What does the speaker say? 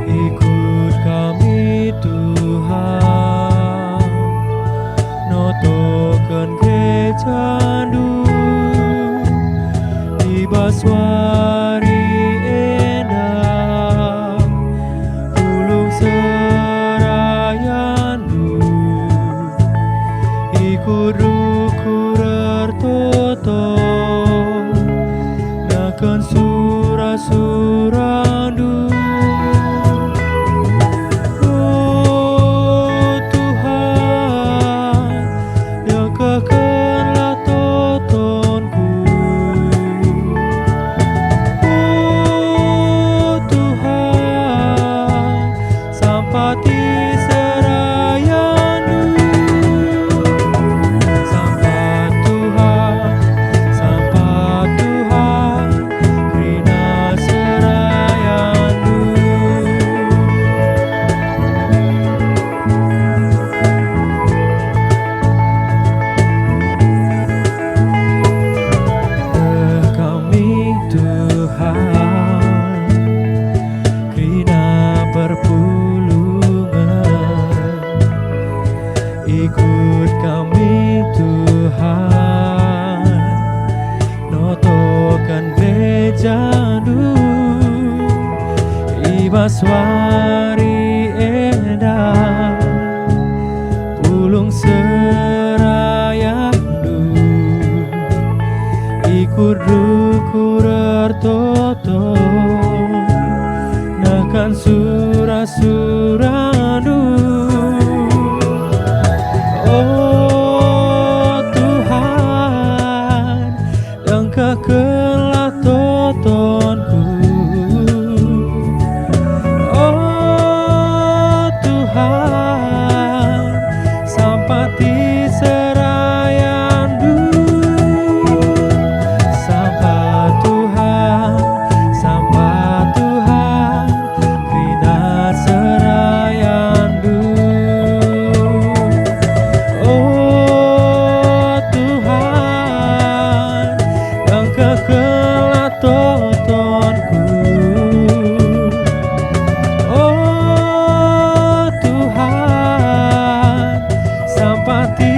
Ikut kami Tuhan, notokan kecandu di baswari endah pulung serayandu. Ikut rukurer toto nakan surah-surandu. Ikut kami Tuhan, notokan bejandu ibaswari endah pulung serayandu. Ikut rukurer toto nakan surah-surandu. Oh Tuhan, dengkakanlah totonku. Oh Tuhan, sampati serayandu. Sampai Tuhan, rina serayandu. Kelah totonku. Oh Tuhan, sampati